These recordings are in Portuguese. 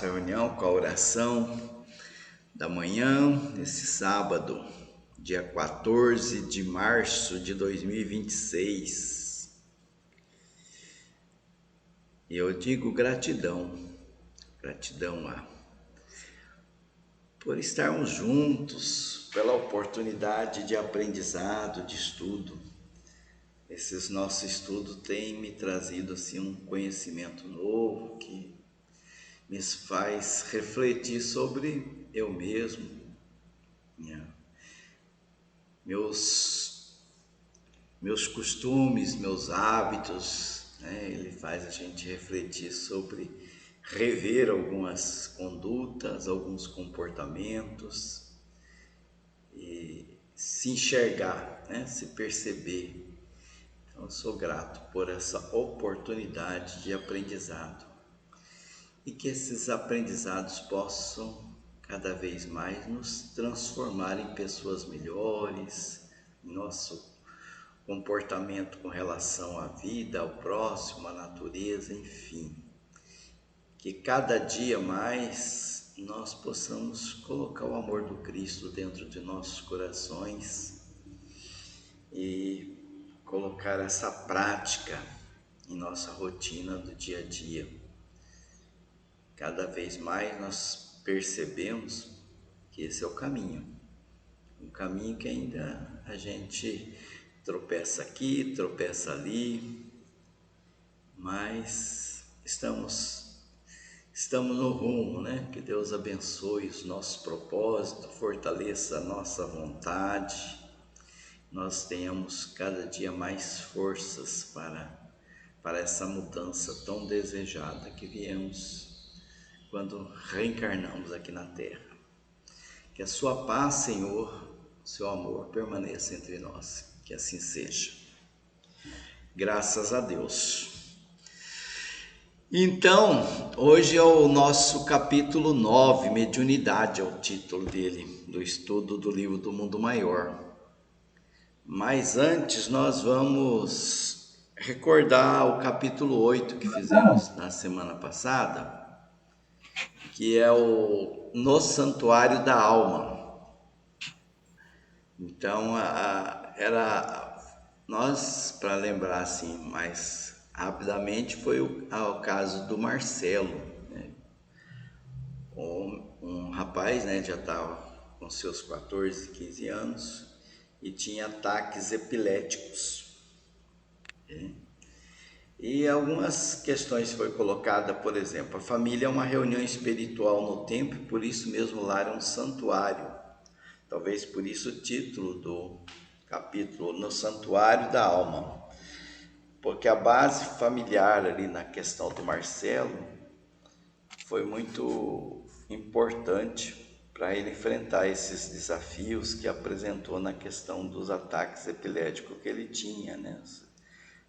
Reunião com a oração da manhã, nesse sábado, dia 14 de março de 2026. E eu digo gratidão por estarmos juntos, pela oportunidade de aprendizado, de estudo. Esses nossos estudos têm me trazido assim um conhecimento novo que me faz refletir sobre eu mesmo, meus costumes, meus hábitos, né? Ele faz a gente refletir sobre rever algumas condutas, alguns comportamentos e se enxergar, né? Se perceber. Então, eu sou grato por essa oportunidade de aprendizado e que esses aprendizados possam cada vez mais nos transformar em pessoas melhores, em nosso comportamento com relação à vida, ao próximo, à natureza, enfim. Que cada dia mais nós possamos colocar o amor do Cristo dentro de nossos corações e colocar essa prática em nossa rotina do dia a dia. Cada vez mais nós percebemos que esse é o caminho, um caminho que ainda a gente tropeça aqui, tropeça ali, mas estamos no rumo, né? Que Deus abençoe os nossos propósitos, fortaleça a nossa vontade, nós tenhamos cada dia mais forças para essa mudança tão desejada que viemos quando reencarnamos aqui na Terra. Que a sua paz, Senhor, seu amor permaneça entre nós, que assim seja. Graças a Deus. Então, hoje é o nosso capítulo 9, Mediunidade é o título dele, do estudo do livro do Mundo Maior. Mas antes nós vamos recordar o capítulo 8 que fizemos na semana passada, que é o No Santuário da Alma. Então, nós, para lembrar assim mais rapidamente, foi o caso do Marcelo, né? Um rapaz, né, já estava com seus 14, 15 anos e tinha ataques epiléticos, né? E algumas questões foi colocada, por exemplo, a família é uma reunião espiritual no tempo e por isso mesmo o lar é um santuário. Talvez por isso o título do capítulo, No Santuário da Alma. Porque a base familiar ali na questão do Marcelo foi muito importante para ele enfrentar esses desafios que apresentou na questão dos ataques epiléticos que ele tinha, né?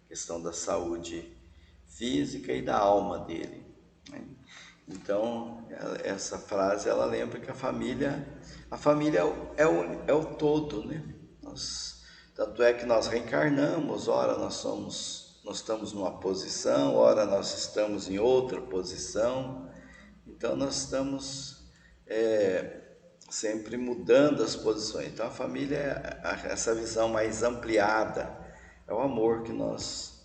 Questão da saúde física e da alma dele, né? Então, essa frase ela lembra que a família é o todo, né? Tanto é que nós reencarnamos, ora nós estamos numa posição, ora nós estamos em outra posição. Então, nós estamos sempre mudando as posições. Então, a família é essa visão mais ampliada, é o amor que nós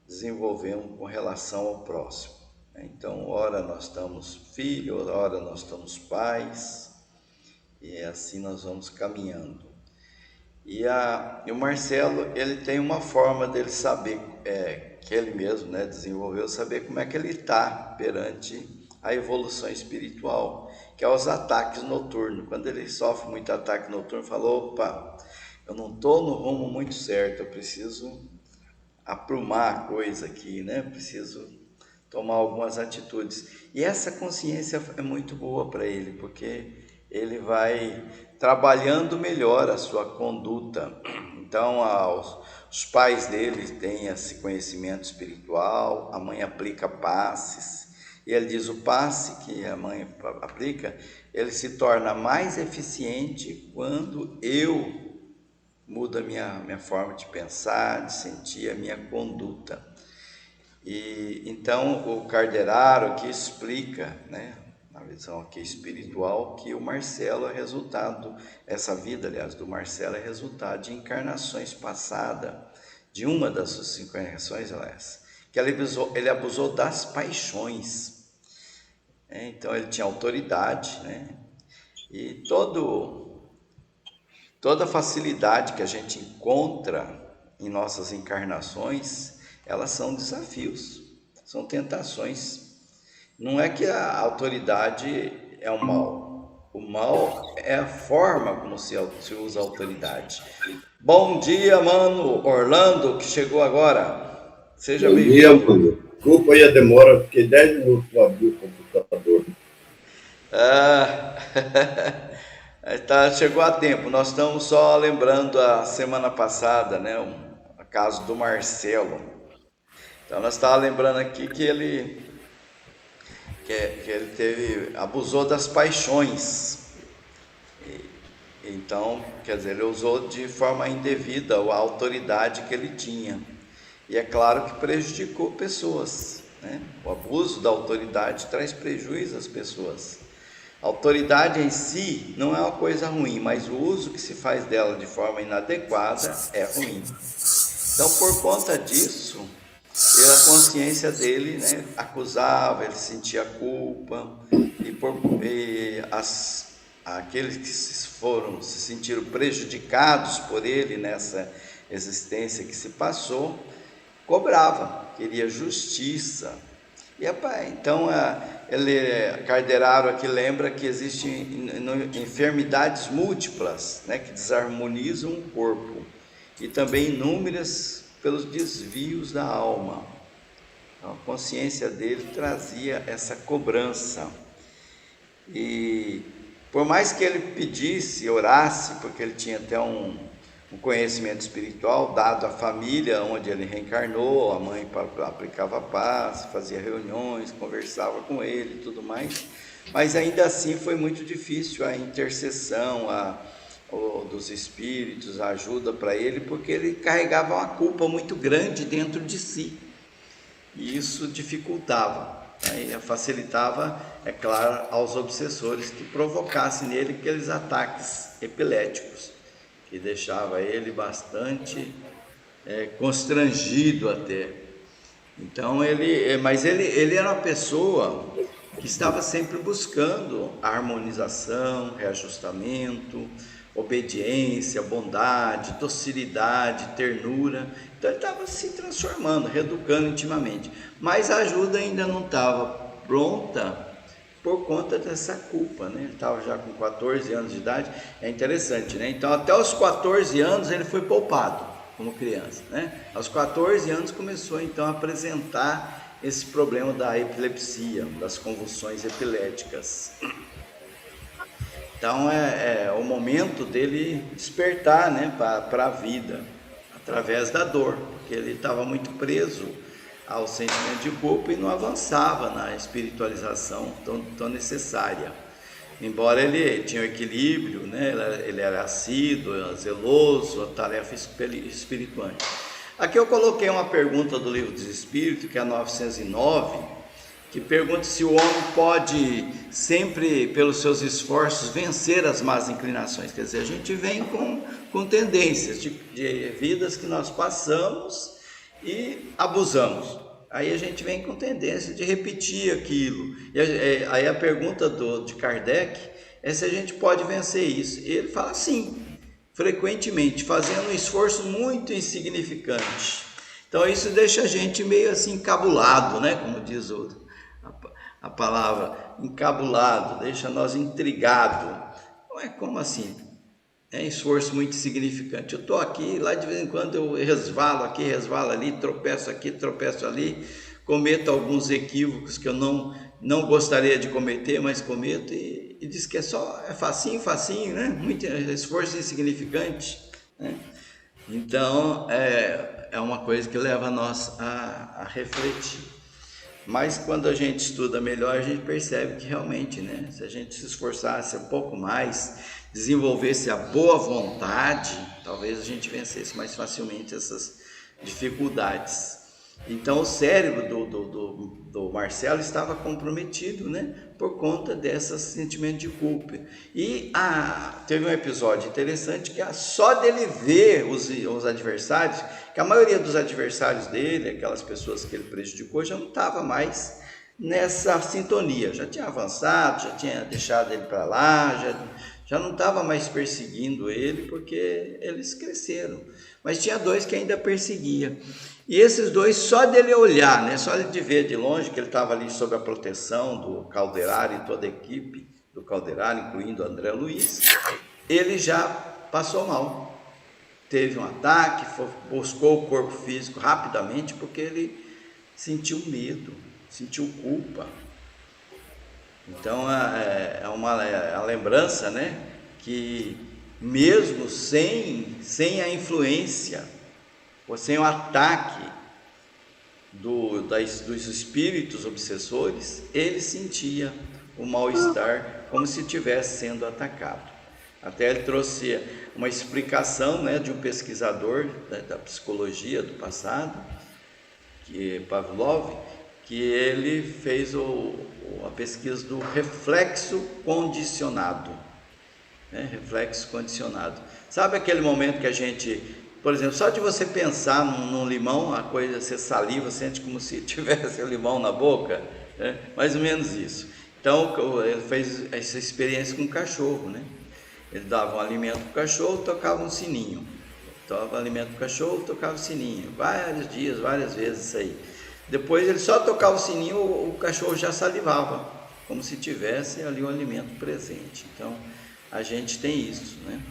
desenvolvemos com relação ao próximo. Então, ora nós estamos filhos, ora nós estamos pais, e assim nós vamos caminhando. E o Marcelo, ele tem uma forma dele saber, que ele mesmo, né, desenvolveu, saber como é que ele está perante a evolução espiritual, que é os ataques noturnos. Quando ele sofre muito ataque noturno, falou, opa, eu não estou no rumo muito certo, eu preciso aprumar a coisa aqui, né? Preciso tomar algumas atitudes. E essa consciência é muito boa para ele, porque ele vai trabalhando melhor a sua conduta. Então, os pais dele têm esse conhecimento espiritual, a mãe aplica passes, e ele diz o passe que a mãe aplica, ele se torna mais eficiente quando eu mudo a minha forma de pensar, de sentir, a minha conduta. E então o Carderaro aqui explica, né, na visão aqui espiritual, que o Marcelo é resultado, essa vida, aliás, do Marcelo é resultado de encarnações passadas, de uma das suas encarnações, aliás, que ele abusou das paixões. Então ele tinha autoridade, né? E toda facilidade que a gente encontra em nossas encarnações, elas são desafios, são tentações. Não é que a autoridade é o mal. O mal é a forma como se usa a autoridade. Bom dia, mano Orlando, que chegou agora. Seja Bom dia, bem-vindo. mano. Desculpa aí a demora, fiquei 10 minutos para abrir o computador. Ah, tá, chegou a tempo. Nós estamos só lembrando a semana passada, né? O caso do Marcelo. Então nós estávamos lembrando aqui que ele abusou das paixões. Então, quer dizer, ele usou de forma indevida a autoridade que ele tinha. E é claro que prejudicou pessoas, né? O abuso da autoridade traz prejuízo às pessoas. A autoridade em si não é uma coisa ruim, mas o uso que se faz dela de forma inadequada é ruim. Então, por conta disso, a consciência dele, né, acusava, ele sentia culpa, aqueles que se sentiram prejudicados por ele nessa existência que se passou, cobrava, queria justiça. E então, Carderaro aqui lembra que existem enfermidades múltiplas, né, que desarmonizam o corpo, e também inúmeras pelos desvios da alma. Então, a consciência dele trazia essa cobrança. E por mais que ele pedisse, orasse, porque ele tinha até um conhecimento espiritual, dado à família onde ele reencarnou, a mãe aplicava passe, fazia reuniões, conversava com ele e tudo mais, mas ainda assim foi muito difícil a intercessão dos espíritos, a ajuda para ele, porque ele carregava uma culpa muito grande dentro de si, e isso dificultava, né? E facilitava, é claro, aos obsessores que provocassem nele aqueles ataques epiléticos, que deixava ele bastante constrangido até. Então mas ele era uma pessoa que estava sempre buscando a harmonização, reajustamento, obediência, bondade, docilidade, ternura. Então ele estava se transformando, reeducando intimamente. Mas a ajuda ainda não estava pronta por conta dessa culpa, né? Ele estava já com 14 anos de idade, é interessante, né? Então até os 14 anos ele foi poupado como criança, né? Aos 14 anos começou então a apresentar esse problema da epilepsia, das convulsões epiléticas. Então é o momento dele despertar, né, para a vida, através da dor, porque ele estava muito preso ao sentimento de culpa e não avançava na espiritualização tão necessária. Embora ele tinha um equilíbrio, né, ele era assíduo, zeloso, a tarefa espirituante. Aqui eu coloquei uma pergunta do Livro dos Espíritos, que é a 909, que pergunta se o homem pode sempre, pelos seus esforços, vencer as más inclinações. Quer dizer, a gente vem com tendências de vidas que nós passamos e abusamos. Aí a gente vem com tendência de repetir aquilo. E aí a pergunta de Kardec é se a gente pode vencer isso. E ele fala sim, frequentemente, fazendo um esforço muito insignificante. Então isso deixa a gente meio assim encabulado, né? Como diz a palavra, encabulado, deixa nós intrigados. Não é como assim? É um esforço muito significante. Eu estou aqui, lá de vez em quando eu resvalo aqui, resvalo ali, tropeço aqui, tropeço ali, cometo alguns equívocos que eu não gostaria de cometer, mas cometo, e diz que é facinho, né? Muito esforço insignificante, né? Então é uma coisa que leva nós a refletir. Mas quando a gente estuda melhor, a gente percebe que realmente, né, se a gente se esforçasse um pouco mais, desenvolvesse a boa vontade, talvez a gente vencesse mais facilmente essas dificuldades. Então o cérebro do Marcelo estava comprometido, né? Por conta desse sentimento de culpa. E teve um episódio interessante que só dele ver os adversários, que a maioria dos adversários dele, aquelas pessoas que ele prejudicou, já não estava mais nessa sintonia, já tinha avançado, já tinha deixado ele para lá, já não estava mais perseguindo ele, porque eles cresceram. Mas tinha dois que ainda perseguia. E esses dois, só dele olhar, né, só de ver de longe, que ele estava ali sob a proteção do Calderari e toda a equipe do Calderari, incluindo o André Luiz, ele já passou mal. Teve um ataque, buscou o corpo físico rapidamente, porque ele sentiu medo, sentiu culpa. Então é a lembrança, né, que mesmo sem a influência, ou sem o ataque dos espíritos obsessores, ele sentia o mal-estar como se estivesse sendo atacado. Até ele trouxe uma explicação, né, de um pesquisador da psicologia do passado, que é Pavlov, que ele fez a pesquisa do reflexo condicionado. Né? Reflexo condicionado. Sabe aquele momento que a gente, por exemplo, só de você pensar num limão, a coisa, você saliva, sente como se tivesse o limão na boca, né? Mais ou menos isso. Então, ele fez essa experiência com o cachorro, né? Ele dava um alimento para o cachorro, tocava um sininho. Dava alimento para o cachorro, tocava o sininho. Vários dias, várias vezes isso aí. Depois ele só tocava o sininho, o cachorro já salivava, como se tivesse ali o alimento presente. Então, a gente tem isso, né?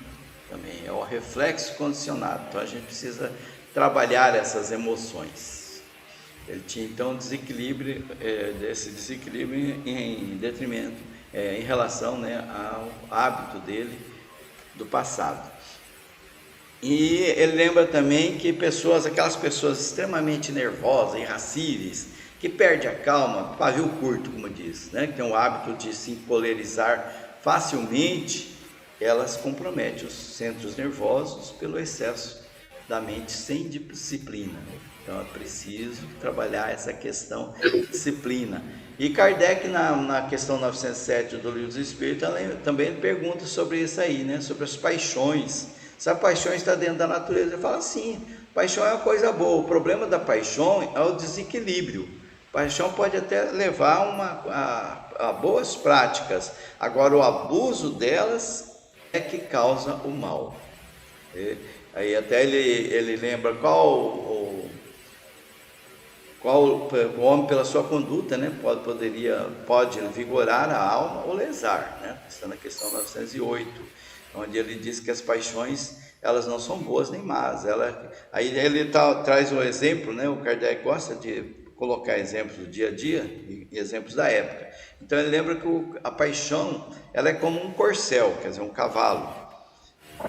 Também é o reflexo condicionado. Então, a gente precisa trabalhar essas emoções. Ele tinha, então, desequilíbrio, desse desequilíbrio em detrimento, em relação, né, ao hábito dele do passado. E ele lembra também que aquelas pessoas extremamente nervosas, irascíveis, que perdem a calma, pavio curto, como diz, né? Que tem o hábito de se polarizar facilmente, elas comprometem os centros nervosos pelo excesso da mente sem disciplina. Então é preciso trabalhar essa questão de disciplina. E Kardec, na questão 907 do Livro dos Espíritos, também pergunta sobre isso aí, né? Sobre as paixões. Se a paixão está dentro da natureza, ele fala assim, paixão é uma coisa boa. O problema da paixão é o desequilíbrio. Paixão pode até levar a boas práticas. Agora, o abuso delas é que causa o mal. Aí até ele lembra qual o homem, pela sua conduta, né, pode vigorar a alma ou lesar, né? Está na questão 908. Onde ele diz que as paixões, elas não são boas nem más. Aí ele traz um exemplo, né? O Kardec gosta de colocar exemplos do dia a dia e exemplos da época. Então ele lembra que a paixão, ela é como um corcel, quer dizer, um cavalo.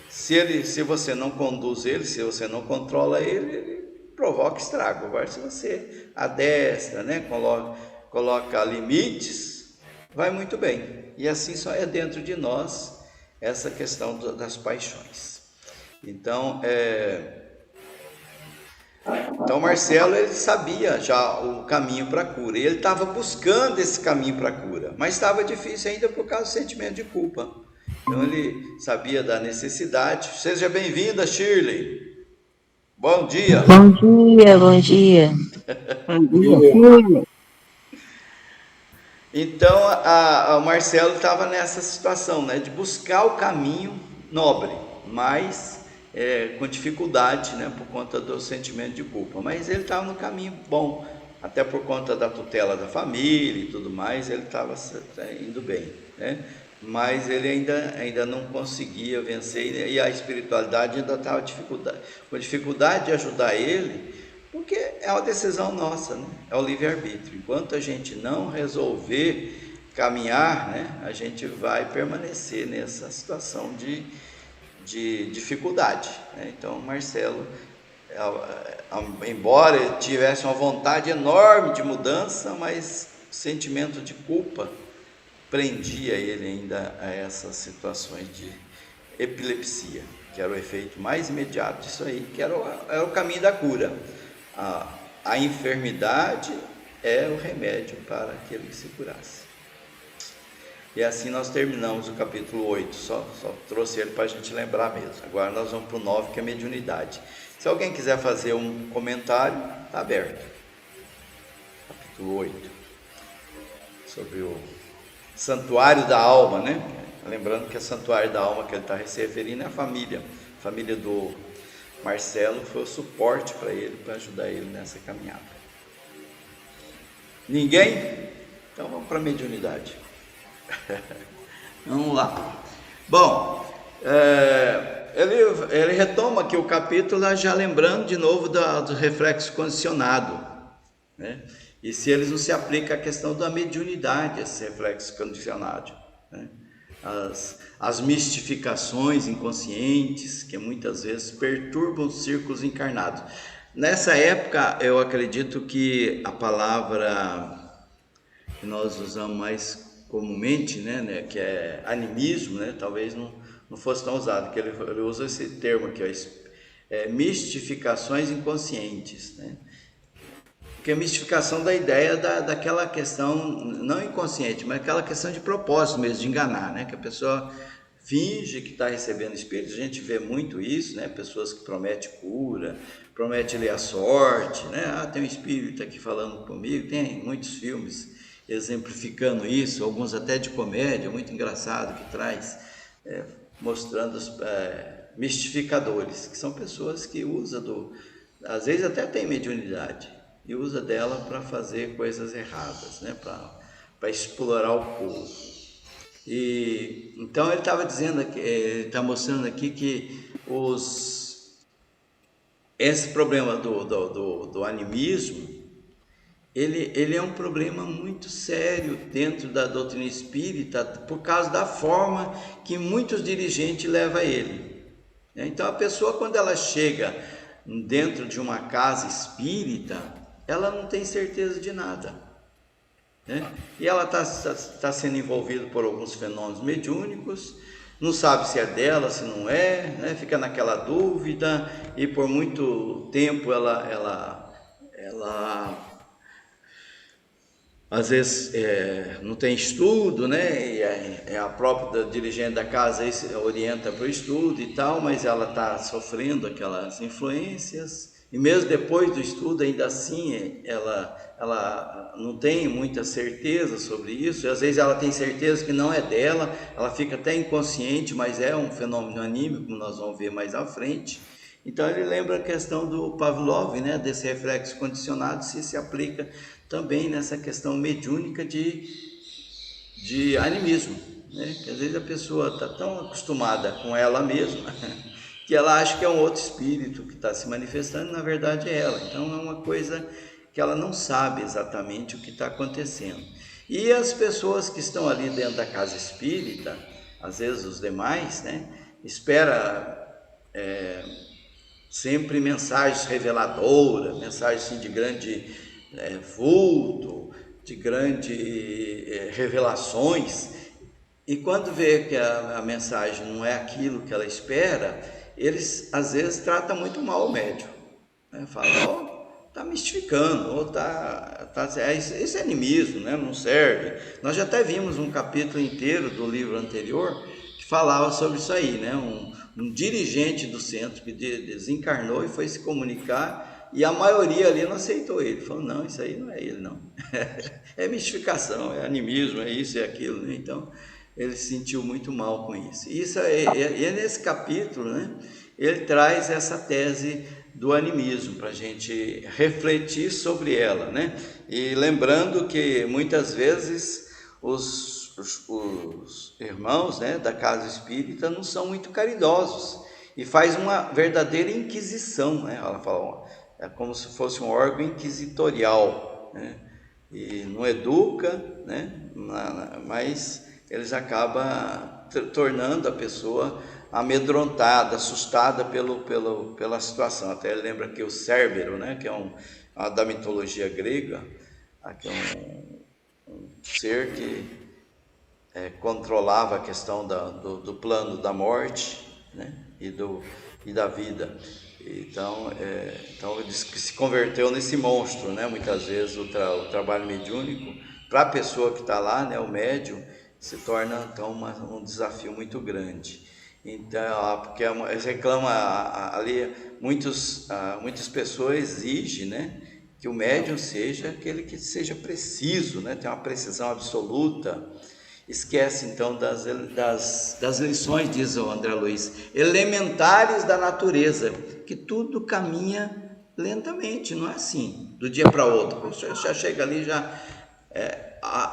Se você não conduz ele, se você não controla ele provoca estrago. Agora, se você adestra, né? Coloca limites, vai muito bem. E assim só é dentro de nós essa questão das paixões. Então, Marcelo, ele sabia já o caminho para a cura, ele estava buscando esse caminho para a cura, mas estava difícil ainda por causa do sentimento de culpa. Então ele sabia da necessidade. Seja bem-vinda, Shirley. Bom dia. Bom dia, bom dia. Bom dia. Então, o Marcelo estava nessa situação, né, de buscar o caminho nobre, mas com dificuldade, né, por conta do sentimento de culpa. Mas ele estava no caminho bom, até por conta da tutela da família e tudo mais, ele estava indo bem, né? Mas ele ainda não conseguia vencer, e a espiritualidade ainda estava com dificuldade de ajudar ele, porque é uma decisão nossa, né? É o livre-arbítrio. Enquanto a gente não resolver caminhar, né, a gente vai permanecer nessa situação de dificuldade, né? Então, Marcelo, embora ele tivesse uma vontade enorme de mudança, mas o sentimento de culpa prendia ele ainda a essas situações de epilepsia, que era o efeito mais imediato disso aí, que era o caminho da cura. a enfermidade é o remédio para que ele se curasse. E assim nós terminamos o capítulo 8, só trouxe ele para a gente lembrar mesmo. Agora nós vamos para o 9, que é mediunidade. Se alguém quiser fazer um comentário, está aberto. Capítulo 8, sobre o santuário da alma, né? Lembrando que é santuário da alma que ele está se referindo é a família. A família do Marcelo foi o suporte para ele, para ajudar ele nessa caminhada. Ninguém? Então vamos para a mediunidade. Vamos lá. Bom, ele retoma aqui o capítulo já lembrando de novo do reflexo condicionado, né? E se eles não se aplicam à questão da mediunidade, esse reflexo condicionado, né? As mistificações inconscientes que muitas vezes perturbam os círculos encarnados. Nessa época, eu acredito que a palavra que nós usamos mais comumente, né, que é animismo, né, talvez não fosse tão usado, que ele usa esse termo aqui, mistificações inconscientes, né? Que é a mistificação da ideia daquela questão, não inconsciente, mas aquela questão de propósito mesmo, de enganar, né? Que a pessoa finge que está recebendo espírito, a gente vê muito isso, né? Pessoas que prometem cura, prometem ler a sorte, né? Tem um espírito aqui falando comigo, tem muitos filmes exemplificando isso, alguns até de comédia, muito engraçado, que traz, mostrando os mistificadores, que são pessoas que usam, às vezes até tem mediunidade, e usa dela para fazer coisas erradas, né? Para explorar o povo. E então ele estava dizendo aqui, ele está mostrando aqui que esse problema do animismo, ele é um problema muito sério dentro da doutrina espírita, por causa da forma que muitos dirigentes levam ele. Então a pessoa, quando ela chega dentro de uma casa espírita, ela não tem certeza de nada, né? E ela está sendo envolvida por alguns fenômenos mediúnicos, não sabe se é dela, se não é, né? Fica naquela dúvida, e por muito tempo ela às vezes não tem estudo, né? E a própria dirigente da casa orienta para o estudo e tal, mas ela está sofrendo aquelas influências. E mesmo depois do estudo, ainda assim, ela não tem muita certeza sobre isso. E às vezes ela tem certeza que não é dela, ela fica até inconsciente, mas é um fenômeno anímico, como nós vamos ver mais à frente. Então ele lembra a questão do Pavlov, né, desse reflexo condicionado, se aplica também nessa questão mediúnica de animismo, né? Que às vezes a pessoa está tão acostumada com ela mesma que ela acha que é um outro espírito que está se manifestando, na verdade é ela. Então é uma coisa que ela não sabe exatamente o que está acontecendo. E as pessoas que estão ali dentro da casa espírita, às vezes os demais, né, espera sempre mensagens reveladoras, mensagens assim, de grande vulto, de grande revelações, e quando vê que a mensagem não é aquilo que ela espera, eles às vezes tratam muito mal o médium, né? Falam, está mistificando, ou isso é animismo, né? Não serve. Nós já até vimos um capítulo inteiro do livro anterior que falava sobre isso aí, né? Um dirigente do centro que desencarnou e foi se comunicar, e a maioria ali não aceitou ele, falou, não, isso aí não é ele, não. É mistificação, é animismo, é isso e aquilo, né? Então ele se sentiu muito mal com isso. Isso é nesse capítulo, né, ele traz essa tese do animismo para a gente refletir sobre ela, né? E lembrando que muitas vezes os irmãos, né, da casa espírita não são muito caridosos e faz uma verdadeira inquisição, né? Ela fala, é como se fosse um órgão inquisitorial, né? E não educa, né? Mas eles acabam tornando a pessoa amedrontada, assustada pela situação. Até ele lembra que o Cérbero, né, que é da mitologia grega, que é um ser que controlava a questão do plano da morte, né, e e da vida. Então diz que se converteu nesse monstro, né? Muitas vezes o trabalho mediúnico, para a pessoa que está lá, né, o médium, se torna então um desafio muito grande. Então, porque reclama ali, muitas pessoas exigem, né, que o médium seja aquele que seja preciso, né, tem uma precisão absoluta. Esquece então das lições, diz o André Luiz, elementares da natureza, que tudo caminha lentamente, não é assim, do dia para outro. Você já chega ali,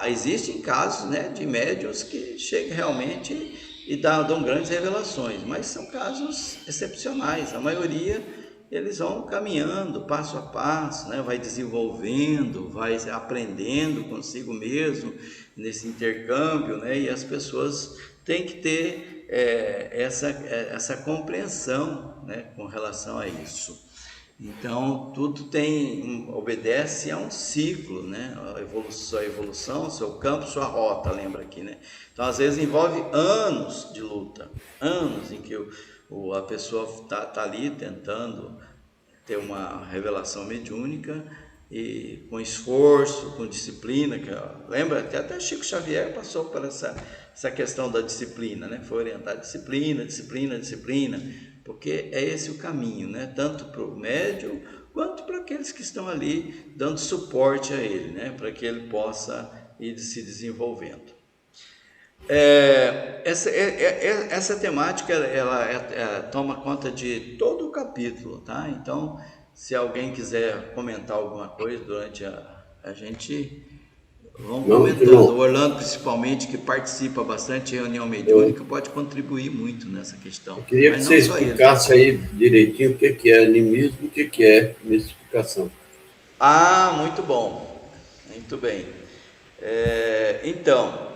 existem casos, né, de médiuns que chegam realmente e dão grandes revelações, mas são casos excepcionais. A maioria eles vão caminhando passo a passo, né, vai desenvolvendo, vai aprendendo consigo mesmo nesse intercâmbio, né, e as pessoas têm que ter essa compreensão, né, com relação a isso. Então, tudo obedece a um ciclo, né? A evolução, seu campo, sua rota, lembra aqui, né? Então, às vezes envolve anos de luta, anos em que a pessoa tá ali tentando ter uma revelação mediúnica e com esforço, com disciplina, lembra? Até Chico Xavier passou por essa questão da disciplina, né? Foi orientar disciplina, porque é esse o caminho, né? Tanto para o médium quanto para aqueles que estão ali dando suporte a ele, né? Para que ele possa ir se desenvolvendo. Essa temática ela toma conta de todo o capítulo, tá? Então, se alguém quiser comentar alguma coisa durante a gente... Vamos comentando. O Orlando, principalmente, que participa bastante de reunião mediúnica, pode contribuir muito nessa questão. Eu queria que você explicasse aí direitinho o que é animismo e o que é mistificação. Muito bom. Muito bem. Então,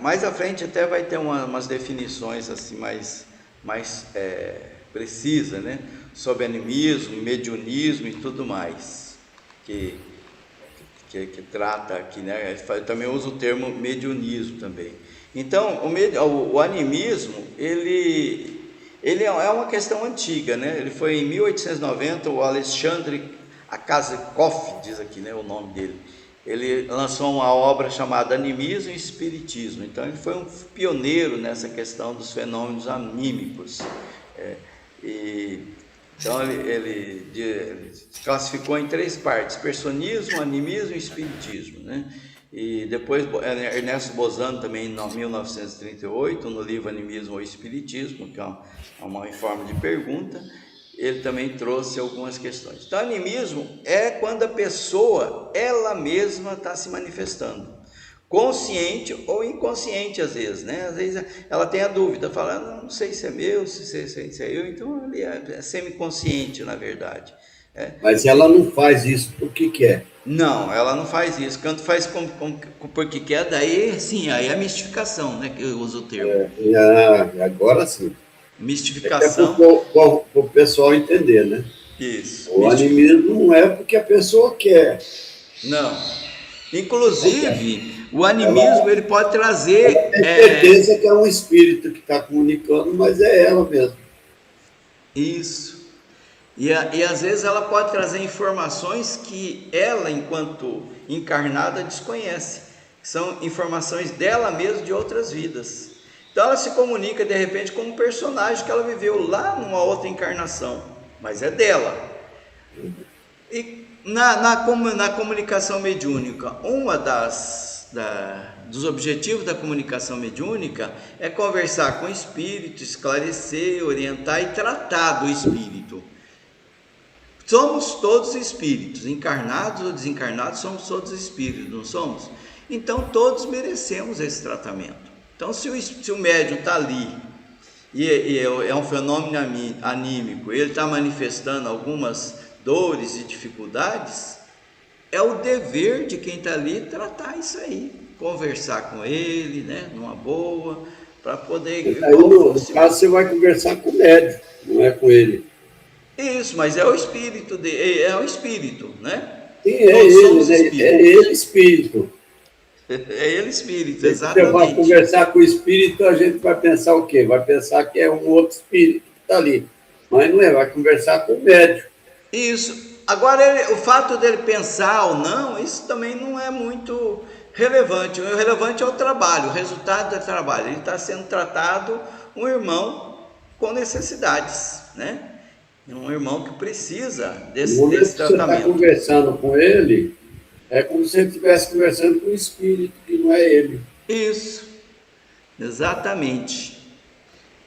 mais à frente até vai ter umas definições assim mais precisas, né? Sobre animismo, mediunismo e tudo mais. Que trata aqui, né? Ele também usa o termo mediunismo também. Então, o animismo, ele é uma questão antiga, né? Ele foi em 1890, o Alexandre Akazekov, diz aqui, né, o nome dele. Ele lançou uma obra chamada Animismo e Espiritismo. Então, ele foi um pioneiro nessa questão dos fenômenos anímicos. Então, ele classificou em 3 partes: personismo, animismo e espiritismo, né? E depois Ernesto Bozano também, em 1938, no livro Animismo ou Espiritismo, que é uma forma de pergunta, ele também trouxe algumas questões. Então, animismo é quando a pessoa, ela mesma, está se manifestando, consciente ou inconsciente às vezes, né? Às vezes ela tem a dúvida, fala, não sei se é meu, se é eu, então ali é semiconsciente, na verdade. Mas ela não faz isso porque quer. Não, ela não faz isso. Quando faz porque quer, daí sim, aí é mistificação, né? Que eu uso o termo. Agora sim. Mistificação. Para o pessoal entender, né? Isso. O animismo não é porque a pessoa quer. Não. Inclusive, o animismo ele pode trazer. Tem certeza que é um espírito que está comunicando, mas é ela mesma. Isso. E às vezes ela pode trazer informações que ela, enquanto encarnada, desconhece. São informações dela mesma de outras vidas. Então ela se comunica de repente com um personagem que ela viveu lá numa outra encarnação, mas é dela. E na comunicação mediúnica, dos objetivos da comunicação mediúnica é conversar com o espírito, esclarecer, orientar e tratar do espírito. Somos todos espíritos, encarnados ou desencarnados, somos todos espíritos, não somos? Então todos merecemos esse tratamento. Então se o médium está ali e é um fenômeno anímico, ele está manifestando algumas dores e dificuldades, é o dever de quem está ali tratar isso aí, conversar com ele, né, numa boa, para poder... Aí, no caso, você vai conversar com o médium, não é com ele. Isso, mas é o espírito dele, é o espírito, né? Sim, é ele espírito. É ele espírito, Se você vai exatamente. conversar com o espírito, a gente vai pensar o quê? Vai pensar que é um outro espírito que está ali. Mas não é, vai conversar com o médium. Isso. Agora, o fato dele pensar ou não, isso também não é muito relevante. O relevante é o trabalho, o resultado do trabalho. Ele está sendo tratado um irmão com necessidades, né? Um irmão que precisa No desse momento que você está tratamento. conversando com ele, é como se você estivesse conversando com o espírito, que não é ele. Isso, exatamente.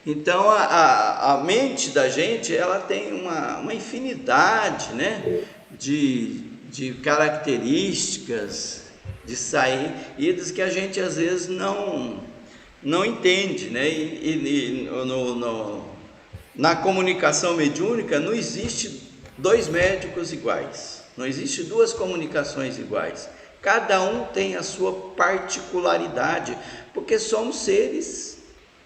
Então a mente da gente ela tem uma infinidade, né, de características, de saídas que a gente às vezes não entende, né? Na comunicação mediúnica não existe dois médicos iguais, não existe duas comunicações iguais. Cada um tem a sua particularidade, porque somos seres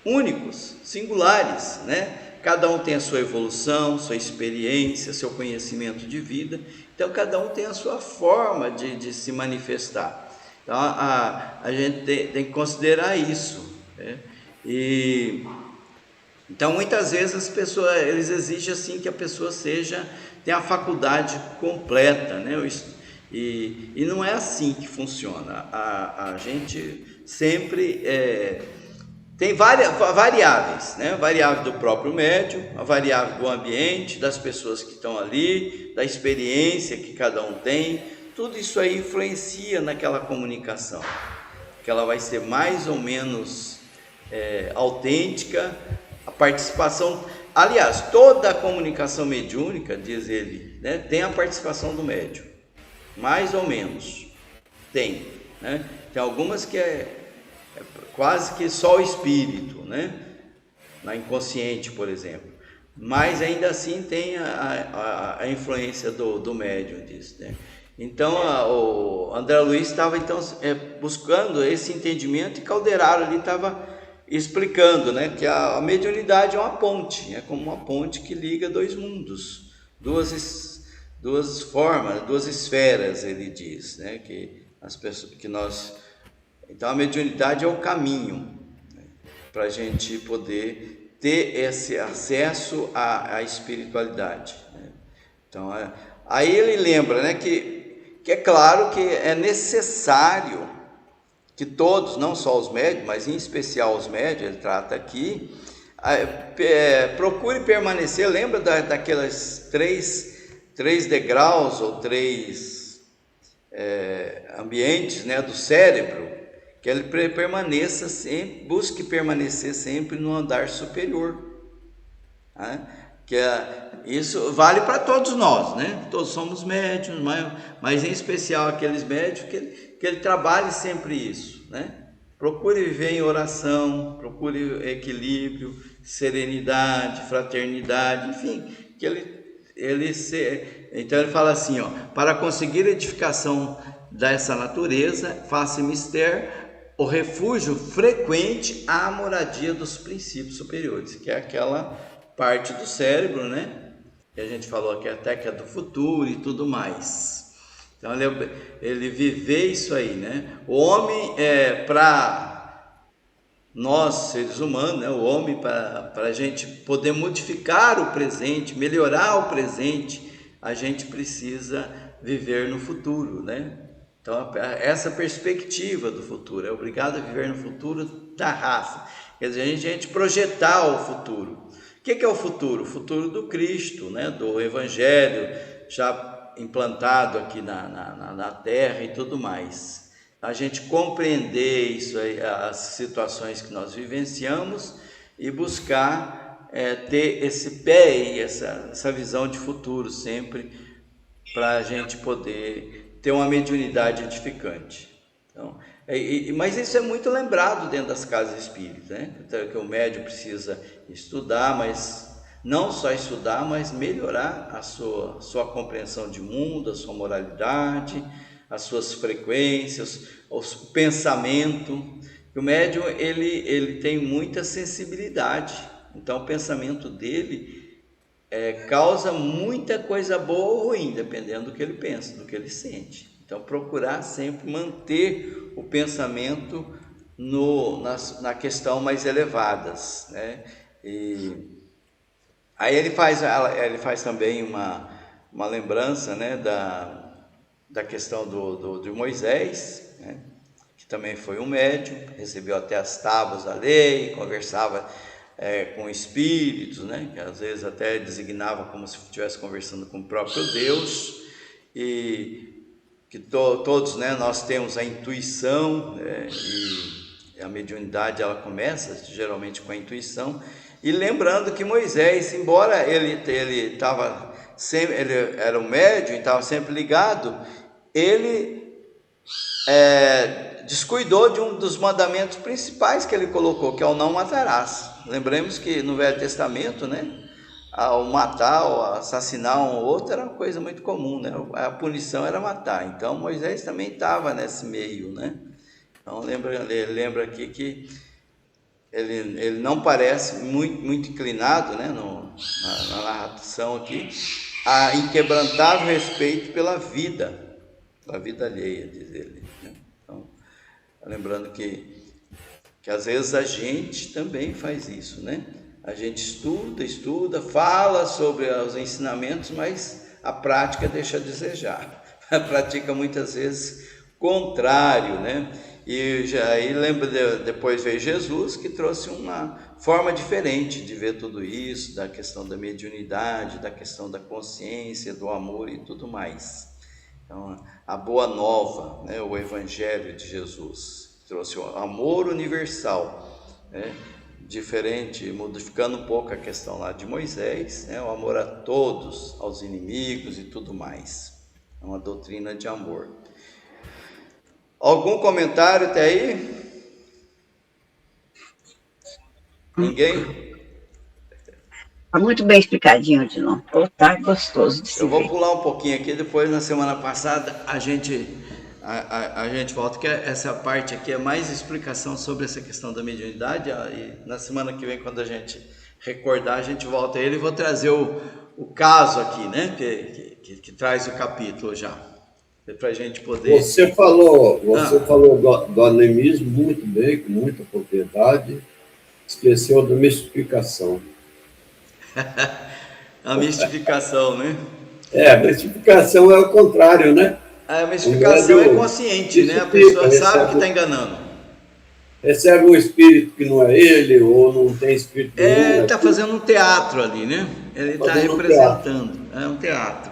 únicos, singulares, né? Cada um tem a sua evolução, sua experiência, seu conhecimento de vida. Então, cada um tem a sua forma de se manifestar. Então, a gente tem que considerar isso, né? E então, muitas vezes as pessoas, eles exigem assim que a pessoa tenha a faculdade completa, né? E não é assim que funciona. A gente sempre tem várias variáveis, né? A variável do próprio médium, a variável do ambiente, das pessoas que estão ali, da experiência que cada um tem. Tudo isso aí influencia naquela comunicação, que ela vai ser mais ou menos autêntica. A participação, aliás, toda a comunicação mediúnica, diz ele, né, tem a participação do médium, mais ou menos, tem, né? Tem algumas que é quase que só o espírito, né? Na inconsciente, por exemplo, mas ainda assim tem a influência do médium disso, né? Então o André Luiz estava então buscando esse entendimento, e Calderaro ali estava explicando, né, que a mediunidade é uma ponte, é como uma ponte que liga dois mundos, duas formas, duas esferas, ele diz, né, que as pessoas que nós, então a mediunidade é o caminho, né, para a gente poder ter esse acesso à espiritualidade, né? Então aí ele lembra, né, que é claro que é necessário que todos, não só os médios, mas em especial os médios, ele trata aqui, procure permanecer, lembra daquelas três degraus ou três ambientes, né, do cérebro, que ele permaneça sempre, busque permanecer sempre no andar superior, né? Isso vale para todos nós, né? Todos somos médiuns, mas em especial aqueles médios que ele trabalhe sempre isso, né? Procure viver em oração, procure equilíbrio, serenidade, fraternidade, enfim, que então ele fala assim, ó, para conseguir edificação dessa natureza, faça mister o refúgio frequente à moradia dos princípios superiores, que é aquela parte do cérebro, né? Que a gente falou aqui até que é do futuro e tudo mais. Então ele viver isso aí, né? O homem para nós seres humanos, né? O homem para a gente poder modificar o presente, melhorar o presente, a gente precisa viver no futuro, né? Então essa perspectiva do futuro, é obrigado a viver no futuro da raça, quer dizer, a gente projetar o futuro. O que é o futuro? O futuro do Cristo, né? Do Evangelho já implantado aqui na Terra e tudo mais. A gente compreender isso aí, as situações que nós vivenciamos, e buscar ter esse pé e essa visão de futuro sempre, para a gente poder ter uma mediunidade edificante. Então, mas isso é muito lembrado dentro das casas espíritas, né? Que o médium precisa estudar, mas não só estudar, mas melhorar a sua compreensão de mundo, a sua moralidade, as suas frequências, o pensamento. O médium ele tem muita sensibilidade, então o pensamento dele causa muita coisa boa ou ruim, dependendo do que ele pensa, do que ele sente. Então procurar sempre manter o pensamento na questão mais elevadas, né? E aí ele faz também uma lembrança, né, da questão de Moisés, né, que também foi um médium, recebeu até as tábuas da lei, conversava com espíritos, né, que às vezes até designava como se estivesse conversando com o próprio Deus, e que todos, né, nós temos a intuição, e a mediunidade ela começa geralmente com a intuição. E lembrando que Moisés, embora ele era um médium e estava sempre ligado, ele descuidou de um dos mandamentos principais que ele colocou, que é o não matarás. Lembremos que no Velho Testamento, né, ao matar ou assassinar um ou outro era uma coisa muito comum, né? A punição era matar. Então Moisés também estava nesse meio, né? Então lembra aqui que ele não parece muito inclinado, né, na narração aqui, a inquebrantável respeito pela vida alheia, diz ele, né? Então, lembrando que às vezes a gente também faz isso, né? A gente estuda, fala sobre os ensinamentos, mas a prática deixa a desejar. A prática muitas vezes contrário, né? E aí depois veio Jesus, que trouxe uma forma diferente de ver tudo isso, da questão da mediunidade, da questão da consciência, do amor e tudo mais. Então, a boa nova, né, o Evangelho de Jesus, trouxe o amor universal, né, diferente, modificando um pouco a questão lá de Moisés, né, o amor a todos, aos inimigos e tudo mais. É uma doutrina de amor. Algum comentário até aí? Ninguém? Está muito bem explicadinho, Odilon. Tá gostoso de se ver. Eu vou pular um pouquinho aqui, depois na semana passada a gente volta, que essa parte aqui é mais explicação sobre essa questão da mediunidade, e na semana que vem, quando a gente recordar, a gente volta a ele e vou trazer o caso aqui, né, que traz o capítulo já, para a gente poder... Você falou do animismo muito bem, com muita propriedade, esqueceu da mistificação. A mistificação, né? A mistificação é o contrário, né? A mistificação é consciente, né? A pessoa sabe que está enganando. Recebe um espírito que não é ele, ou não tem espírito nenhum. Ele está fazendo um teatro ali, né? Ele está representando. É um teatro.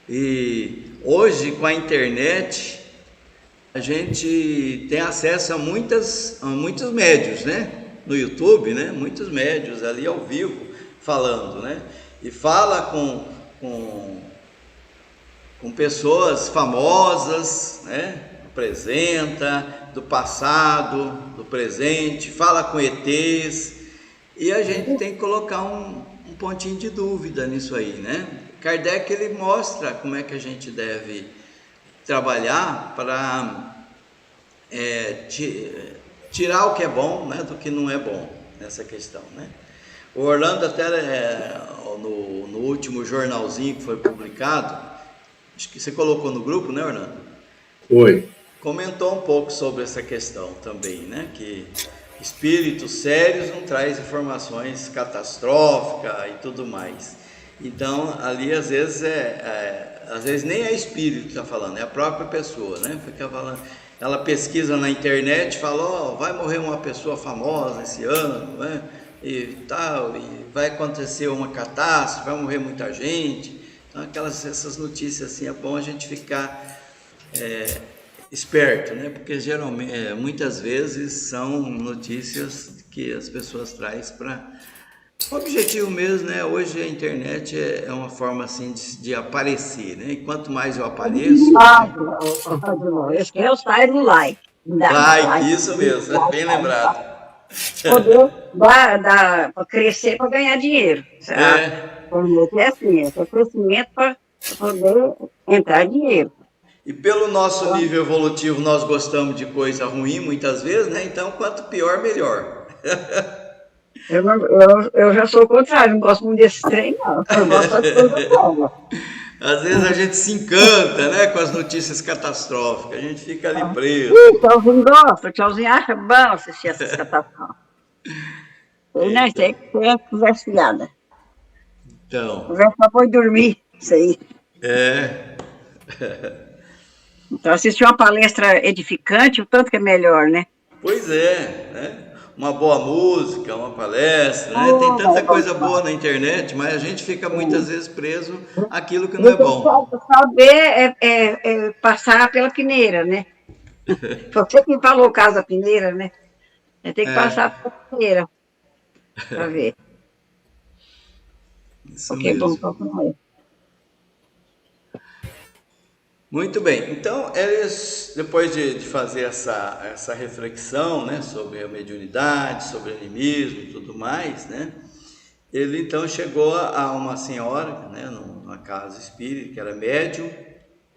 E hoje, com a internet, a gente tem acesso a muitos médios, né? No YouTube, né? Muitos médios ali ao vivo falando, né? E fala com pessoas famosas, né? Apresenta do passado, do presente, fala com ETs, e a gente tem que colocar um pontinho de dúvida nisso aí, né? Kardec, ele mostra como é que a gente deve trabalhar para tirar o que é bom, né, do que não é bom nessa questão, né? O Orlando até no último jornalzinho que foi publicado, acho que você colocou no grupo, né, Orlando? Foi. Comentou um pouco sobre essa questão também, né? Que espíritos sérios não traz informações catastróficas e tudo mais. Então, ali às vezes nem é espírito que está falando, é a própria pessoa, né? Fica falando, ela pesquisa na internet, fala, vai morrer uma pessoa famosa esse ano, né? E tal, e vai acontecer uma catástrofe, vai morrer muita gente. Então, essas notícias assim, é bom a gente ficar esperto, né? Porque geralmente, muitas vezes são notícias que as pessoas trazem para o objetivo mesmo, né? Hoje a internet é uma forma assim de aparecer, né? E quanto mais eu apareço... Esse é o style do like. Like, isso mesmo, bem lembrado. Poder para crescer, para ganhar dinheiro. É assim, é crescimento para poder entrar dinheiro. E pelo nosso nível evolutivo, nós gostamos de coisa ruim muitas vezes, né? Então, quanto pior, melhor. Eu já sou o contrário, não gosto muito desse trem, não. Eu gosto das coisas novas. Às vezes a gente se encanta, né, com as notícias catastróficas, a gente fica ali preso. Tchauzinho gosta, tchauzinho acha bom assistir essas catástrofes. Eu não Eita. sei que é conversa fiada. Então, Conversa pra pôr dormir, isso aí. é, Então, assistir uma palestra edificante, o tanto que é melhor, né? pois é, né? Uma boa música, uma palestra, né? Tem Ah, tanta é bom coisa boa demais. na internet, mas a gente fica muitas Sim. vezes preso àquilo que não é Você bom. saber passar pela peneira, né? Você que falou o caso da peneira, né? Tem que passar É, pela peneira para ver o isso que é bom mesmo. para comer. Muito bem, então eles, depois de fazer essa reflexão, né, sobre a mediunidade, sobre o animismo e tudo mais, né, ele então chegou a uma senhora, né, numa casa espírita, que era médium,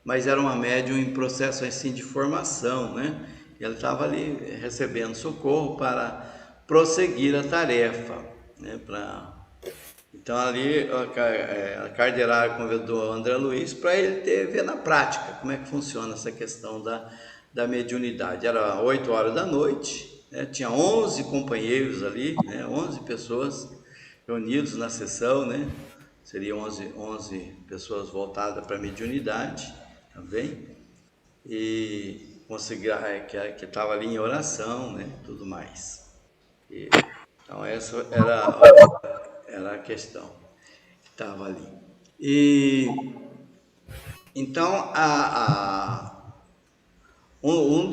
mas era uma médium em processo assim de formação, né, e ela estava ali recebendo socorro para prosseguir a tarefa, né, então ali a carderária convidou o André Luiz para ele ver na prática como é que funciona essa questão da mediunidade. Era 8 horas da noite, né? Tinha 11 companheiros ali, né? 11 pessoas reunidos na sessão, né? Seriam 11 pessoas voltadas para a mediunidade também, e conseguir que estava ali em oração, né? Tudo mais. E, então essa era a questão que estava ali. E então um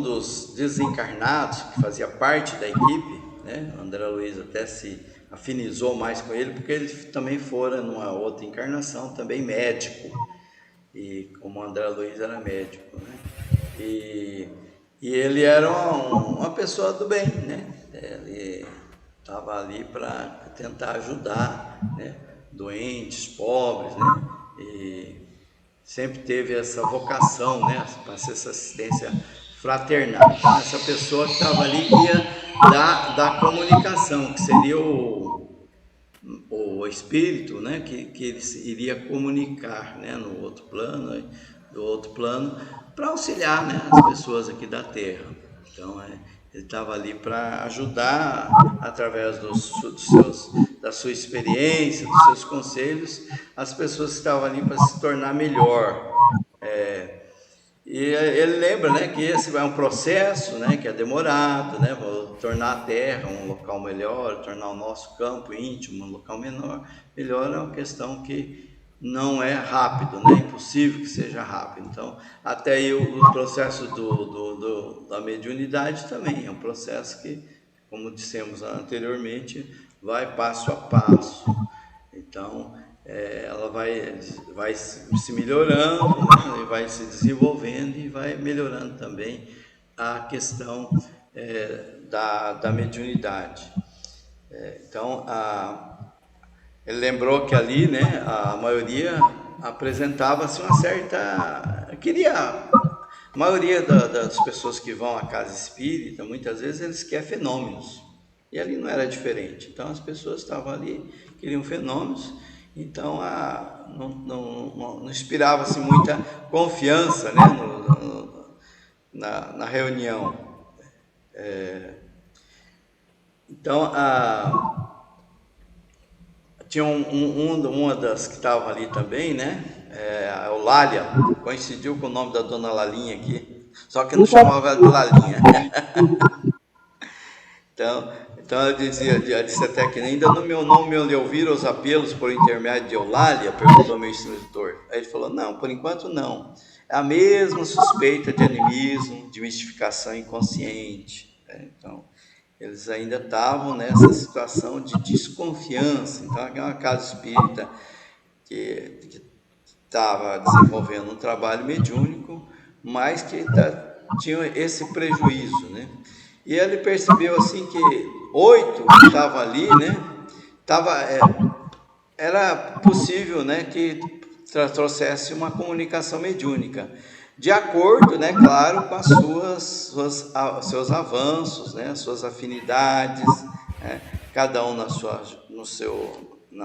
dos desencarnados que fazia parte da equipe, né, o André Luiz até se afinizou mais com ele, porque ele também fora numa outra encarnação, também médico, e como o André Luiz era médico, né? E, e ele era uma pessoa do bem, né? Ele estava ali para tentar ajudar, né? Doentes, pobres, né? E sempre teve essa vocação, né? Para essa assistência fraternal. Então, essa pessoa que estava ali que ia da comunicação, que seria o espírito, né, que ele iria comunicar, né, no outro plano, do outro plano, para auxiliar, né, as pessoas aqui da Terra. Então, ele estava ali para ajudar através da sua experiência, dos seus conselhos, as pessoas que estavam ali para se tornar melhor. E ele lembra, né, que esse é um processo, né, que é demorado, né, tornar a Terra um local melhor, tornar o nosso campo íntimo um local melhor é uma questão que não é rápido, né, é impossível que seja rápido. Então, até aí o processo da mediunidade também é um processo que, como dissemos anteriormente, vai passo a passo. Então, ela vai se melhorando, né? E vai se desenvolvendo e vai melhorando também a questão da mediunidade. Então, ele lembrou que ali, né, a maioria apresentava-se uma certa... A maioria das pessoas que vão à casa espírita, muitas vezes eles querem fenômenos. E ali não era diferente. Então as pessoas estavam ali, queriam fenômenos, então não inspirava-se muita confiança, né, na reunião. Então tinha uma das que estavam ali também, né? A Eulália, coincidiu com o nome da dona Lalinha aqui, só que não chamava ela de Lalinha. Então ela disse até que ainda no meu nome eu lhe ouviram os apelos por intermédio de Eulália, perguntou meu instrutor. Aí ele falou, não, por enquanto não. É a mesma suspeita de animismo, de mistificação inconsciente. Então, eles ainda estavam nessa situação de desconfiança. Então, é uma casa espírita que estava desenvolvendo um trabalho mediúnico, mas que tinha esse prejuízo, né? E ele percebeu assim que 8 que estavam ali, né? Era possível, né, que trouxesse uma comunicação mediúnica, de acordo, né, claro, com seus avanços, né, suas afinidades, né? Cada um na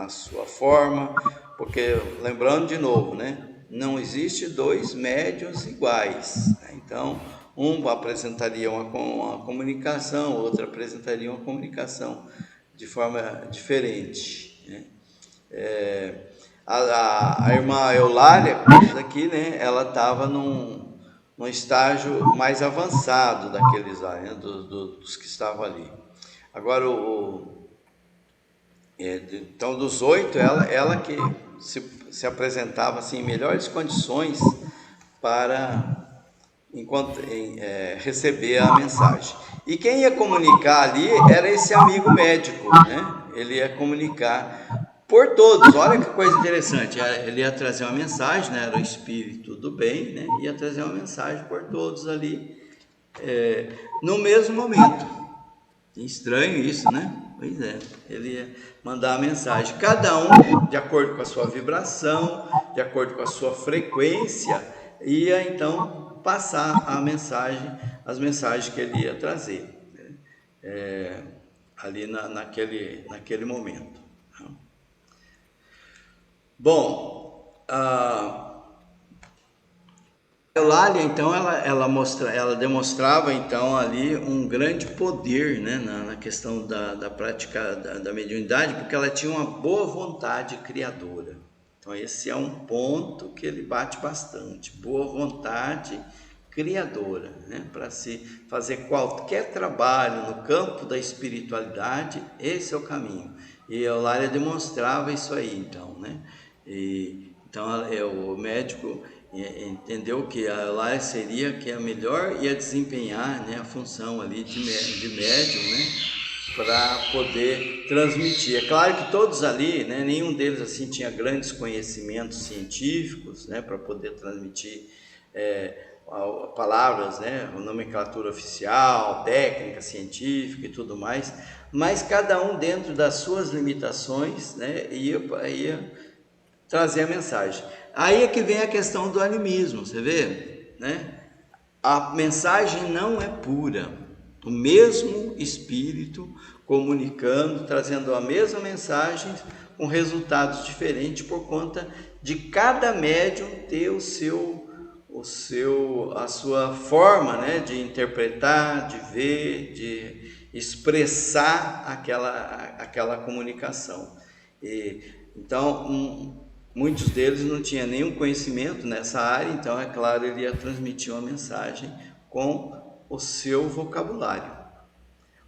sua forma, porque, lembrando de novo, né? Não existe dois médiuns iguais, né? Então, um apresentaria uma comunicação, outro apresentaria uma comunicação de forma diferente, né? A irmã Eulália, como diz aqui, né? Ela estava num estágio mais avançado daqueles lá, né? Dos que estavam ali. Agora, então, dos 8, ela que se apresentava assim, em melhores condições para receber a mensagem. E quem ia comunicar ali era esse amigo médico, né? Ele ia comunicar por todos. Olha que coisa interessante. Ele ia trazer uma mensagem, né? Era o espírito do bem, né? Ia trazer uma mensagem por todos ali, no mesmo momento. Estranho isso, né? Pois é, ele ia mandar a mensagem, cada um de acordo com a sua vibração, de acordo com a sua frequência, ia então passar as mensagens que ele ia trazer, né? Ali naquele momento. Bom, Eulália, então, ela demonstrava, então, ali um grande poder, né, na questão da prática da mediunidade, porque ela tinha uma boa vontade criadora. Então, esse é um ponto que ele bate bastante, boa vontade criadora, né, para se fazer qualquer trabalho no campo da espiritualidade, esse é o caminho. E a Eulália demonstrava isso aí, então, né, então o médico entendeu que a Eulália seria que a melhor ia desempenhar, né, a função ali de médium, né, para poder transmitir. É claro que todos ali, né, nenhum deles assim tinha grandes conhecimentos científicos, né, para poder transmitir palavras, né, nomenclatura oficial, técnica científica e tudo mais, mas cada um dentro das suas limitações, né, ia trazer a mensagem. Aí é que vem a questão do animismo, você vê, né? A mensagem não é pura. O mesmo espírito comunicando, trazendo a mesma mensagem com resultados diferentes por conta de cada médium ter a sua forma, né, de interpretar, de ver, de expressar aquela comunicação. Então, muitos deles não tinham nenhum conhecimento nessa área, então, é claro, ele ia transmitir uma mensagem com o seu vocabulário.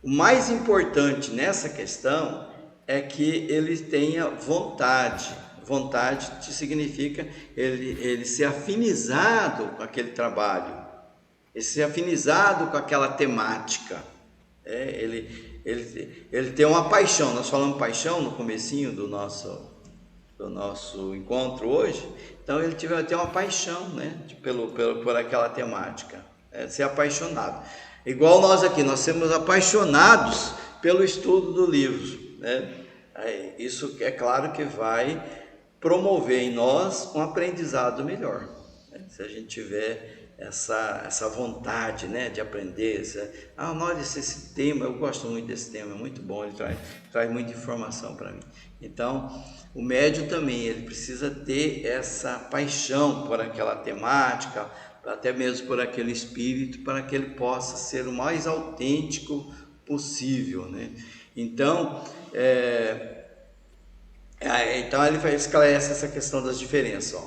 O mais importante nessa questão é que ele tenha vontade. Vontade significa ele ser afinizado com aquele trabalho, ele ser afinizado com aquela temática. Ele tem uma paixão. Nós falamos paixão no comecinho do nosso encontro hoje. Então ele tem uma paixão, né, por aquela temática, ser apaixonado. Igual nós aqui, nós somos apaixonados pelo estudo do livro, né? Isso é claro que vai promover em nós um aprendizado melhor, né? Se a gente tiver essa vontade, né, de aprender. Olha, esse tema, eu gosto muito desse tema, é muito bom, ele traz muita informação para mim. Então, o médium também, ele precisa ter essa paixão por aquela temática, até mesmo por aquele espírito, para que ele possa ser o mais autêntico possível, né? Então, então ele esclarece essa questão das diferenças.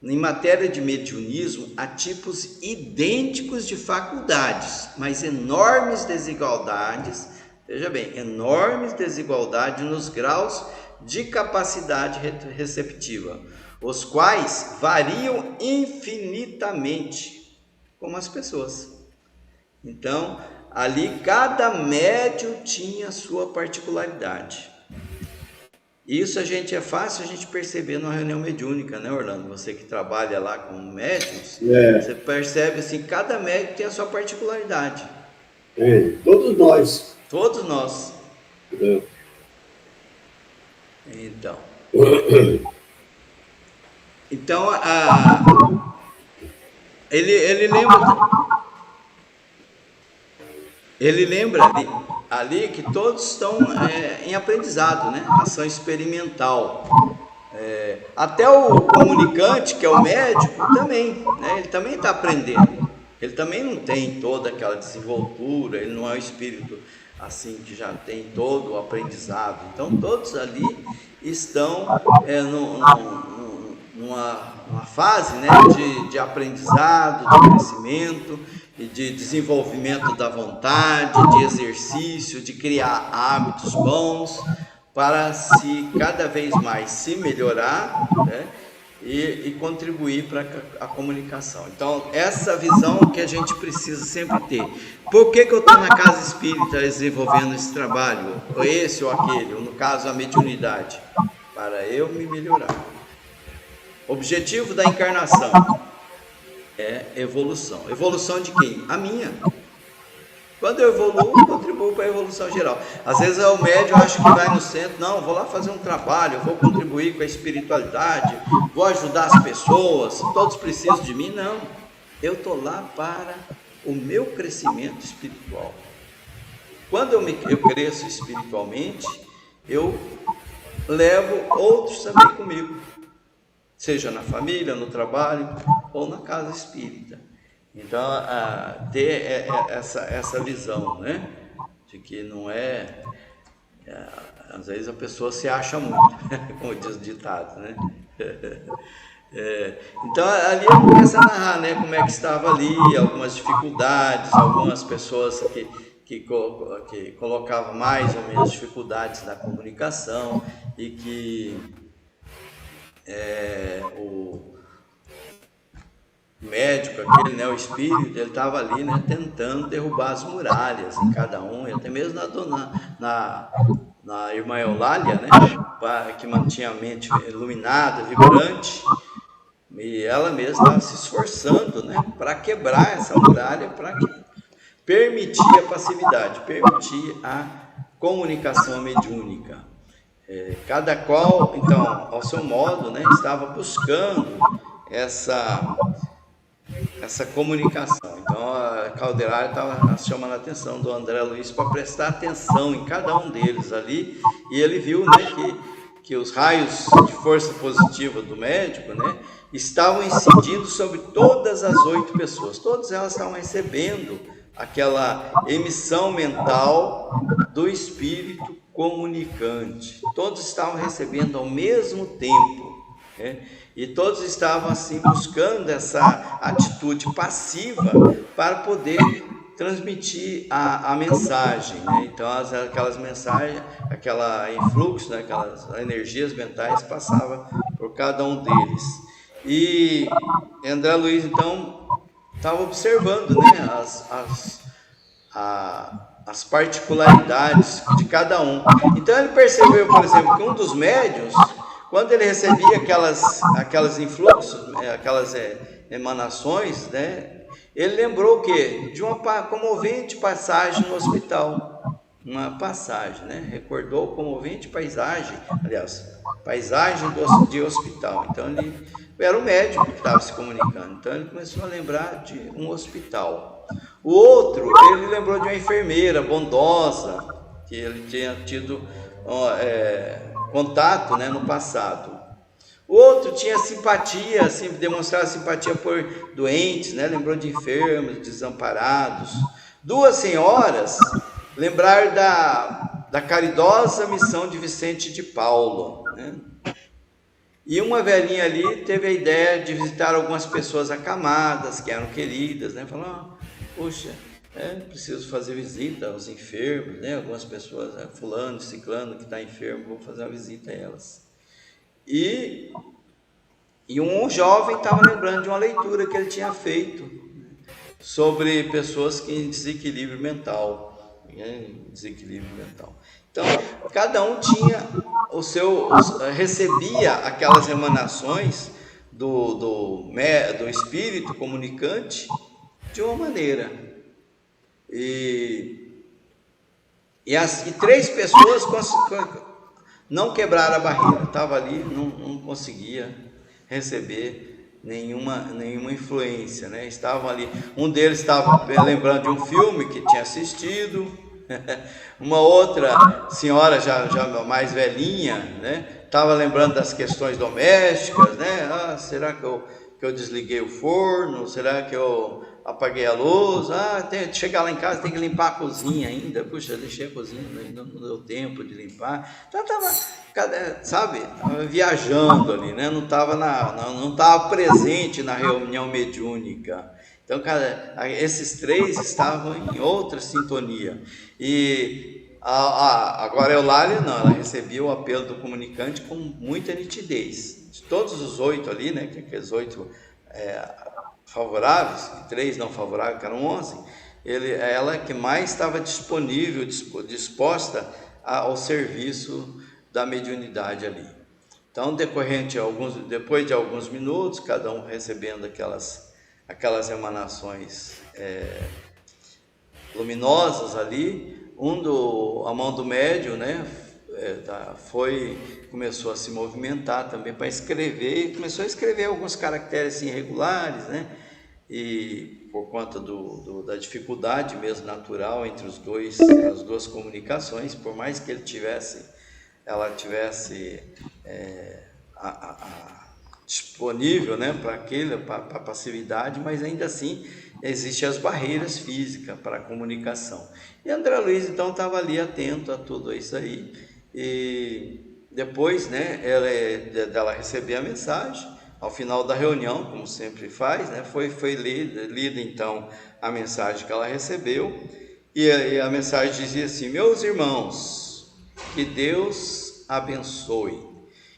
Em matéria de mediunismo, há tipos idênticos de faculdades, mas enormes desigualdades, veja bem, enormes desigualdades nos graus de capacidade receptiva, os quais variam infinitamente, como as pessoas. Então, ali cada médium tinha sua particularidade. Isso é fácil a gente perceber numa reunião mediúnica, né, Orlando? Você que trabalha lá com médiuns, você percebe assim, cada médium tem a sua particularidade. Todos nós. Todos nós. Então, ele lembra ali, ali que todos estão em aprendizado, né? Ação experimental. Até o comunicante, que é o médico, também, né? Ele também está aprendendo. Ele também não tem toda aquela desenvoltura, ele não é um espírito assim que já tem todo o aprendizado. Então todos ali estão numa fase, né, de aprendizado, de crescimento e de desenvolvimento da vontade, de exercício, de criar hábitos bons para se cada vez mais se melhorar, né, e contribuir para a comunicação. Então, essa visão que a gente precisa sempre ter. Por que eu estou na casa espírita desenvolvendo esse trabalho? Ou esse ou aquele, ou no caso a mediunidade? Para eu me melhorar. Objetivo da encarnação é evolução. Evolução de quem? A minha. Quando eu evoluo, contribuo para a evolução geral. Às vezes o médium acha que vai no centro, não, vou lá fazer um trabalho, vou contribuir com a espiritualidade, vou ajudar as pessoas, todos precisam de mim. Não, eu estou lá para o meu crescimento espiritual. Quando eu cresço espiritualmente, eu levo outros também comigo, seja na família, no trabalho ou na casa espírita. Então, ter essa visão, né? De que não às vezes a pessoa se acha muito, como diz o ditado, né? Então, ali eu começo a narrar, né? Como é que estava ali, algumas dificuldades, algumas pessoas que colocavam mais ou menos dificuldades na comunicação e que o médico, aquele, né, o espírito, ele estava ali, né, tentando derrubar as muralhas em cada um, e até mesmo na irmã Eulália, né, que mantinha a mente iluminada, vibrante, e ela mesma estava se esforçando, né, para quebrar essa muralha, para permitir a passividade, permitir a comunicação mediúnica. Cada qual, então, ao seu modo, né, estava buscando essa comunicação. Então a Calderari estava chamando a atenção do André Luiz para prestar atenção em cada um deles ali, e ele viu, né, que os raios de força positiva do médico, né, estavam incidindo sobre todas as 8 pessoas, todas elas estavam recebendo aquela emissão mental do espírito comunicante, todos estavam recebendo ao mesmo tempo, né? E todos estavam assim buscando essa atitude passiva para poder transmitir a mensagem, né? Então aquelas mensagens, aquela influxo, né? Aquelas energias mentais passavam por cada um deles. E André Luiz então estava observando, né, as particularidades de cada um. Então ele percebeu, por exemplo, que um dos médiuns, quando ele recebia aquelas influxos, aquelas emanações, né, ele lembrou o quê? De uma comovente passagem no hospital. Uma passagem, né? Recordou comovente paisagem, aliás, paisagem de hospital. Então ele era o médico que estava se comunicando. Então ele começou a lembrar de um hospital. O outro, ele lembrou de uma enfermeira bondosa, que ele tinha tido contato, né, no passado. O outro tinha simpatia, assim, demonstrava simpatia por doentes, né, lembrou de enfermos, desamparados. 2 senhoras lembraram da caridosa missão de Vicente de Paulo, né? E uma velhinha ali teve a ideia de visitar algumas pessoas acamadas, que eram queridas, né? Falou, puxa, preciso fazer visita aos enfermos, né? Algumas pessoas, fulano, ciclano que está enfermo, vou fazer uma visita a elas. E um jovem estava lembrando de uma leitura que ele tinha feito sobre pessoas que em desequilíbrio mental, desequilíbrio mental. Então, cada um tinha recebia aquelas emanações do espírito comunicante de uma maneira. E 3 pessoas não quebraram a barreira, estava ali, não conseguia receber nenhuma influência, né? Estavam ali, um deles estava lembrando de um filme que tinha assistido, Uma outra senhora já mais velhinha, né? Estava lembrando das questões domésticas, né? Ah, será que eu desliguei o forno? Será que eu apaguei a luz? Ah, tem que chegar lá em casa, tem que limpar a cozinha ainda. Puxa, eu deixei a cozinha, ainda não deu tempo de limpar. Então estava, sabe, viajando ali, né? Não estava presente na reunião mediúnica. Então, cara, esses três estavam em outra sintonia. E agora a Eulália não, ela recebia o apelo do comunicante com muita nitidez. De todos os 8 ali, né, que aqueles 8 favoráveis, e 3 não favoráveis, que eram 11, ela que mais estava disponível, disposta ao serviço da mediunidade ali. Então, depois de alguns minutos, cada um recebendo aquelas emanações luminosas ali, a mão do médium, né, começou a se movimentar também para escrever, e começou a escrever alguns caracteres irregulares, né, e por conta da dificuldade mesmo natural entre as duas comunicações, por mais que ela tivesse disponível, né, para a passividade, mas ainda assim existem as barreiras físicas para a comunicação. E André Luiz então estava ali atento a tudo isso aí, e depois, né, dela receber a mensagem, ao final da reunião, como sempre faz, né, foi lida então a mensagem que ela recebeu, e a mensagem dizia assim: meus irmãos, que Deus abençoe.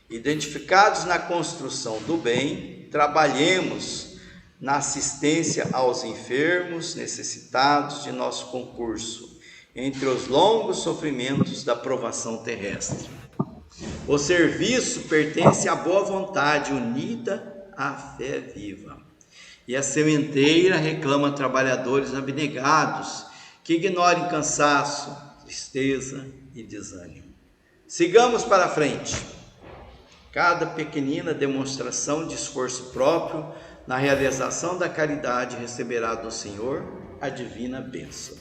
Identificados na construção do bem, trabalhemos na assistência aos enfermos necessitados de nosso concurso, entre os longos sofrimentos da provação terrestre. O serviço pertence à boa vontade unida à fé viva. E a sementeira reclama trabalhadores abnegados que ignorem cansaço, tristeza e desânimo. Sigamos para frente. Cada pequenina demonstração de esforço próprio na realização da caridade receberá do Senhor a divina bênção.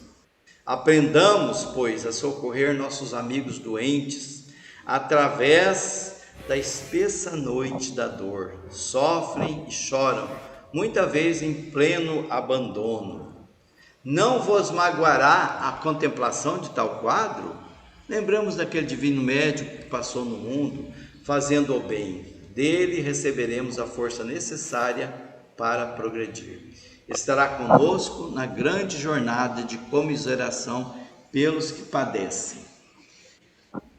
Aprendamos, pois, a socorrer nossos amigos doentes através da espessa noite da dor. Sofrem e choram, muitas vezes em pleno abandono. Não vos magoará a contemplação de tal quadro? Lembramos daquele divino médico que passou no mundo fazendo o bem. Dele receberemos a força necessária para progredir. Estará conosco na grande jornada de comiseração pelos que padecem.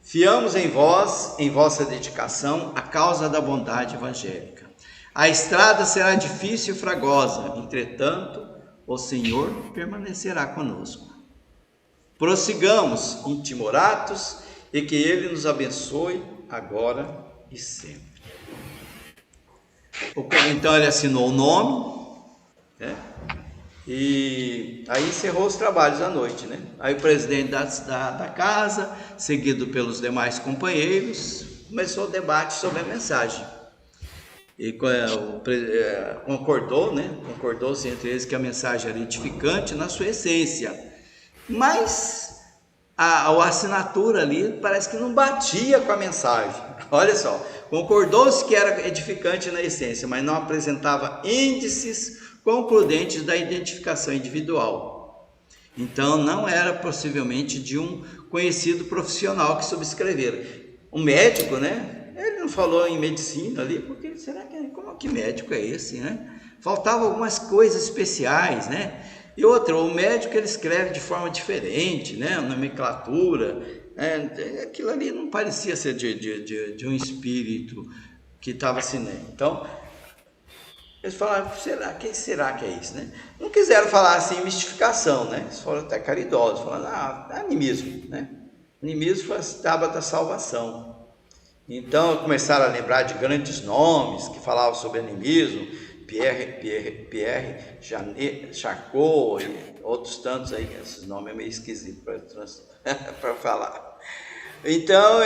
Fiamos em vós, em vossa dedicação, à causa da bondade evangélica. A estrada será difícil e fragosa, entretanto, o Senhor permanecerá conosco. Prossigamos, intimoratos, e que Ele nos abençoe agora e sempre. Então ele assinou o nome, né? E aí encerrou os trabalhos à noite, né? Aí o presidente da casa, seguido pelos demais companheiros, começou o debate sobre a mensagem. E concordou-se entre eles que a mensagem era edificante na sua essência, mas a assinatura ali parece que não batia com a mensagem. Olha só, concordou-se que era edificante na essência, mas não apresentava índices concludentes da identificação individual. Então não era possivelmente de um conhecido profissional que subscrevera. Um médico, né? Ele não falou em medicina ali, porque como que médico é esse, né? Faltavam algumas coisas especiais, né? E outra, o médico ele escreve de forma diferente, né? A nomenclatura, aquilo ali não parecia ser de um espírito que estava assinando. Então, eles falaram, quem será que é isso, né? Não quiseram falar assim mistificação, né? Eles foram até caridosos, falando, animismo, né? Animismo foi a tábua da salvação. Então, começaram a lembrar de grandes nomes que falavam sobre animismo, Pierre Charcot e outros tantos aí, esses nomes é meio esquisito para falar. Então,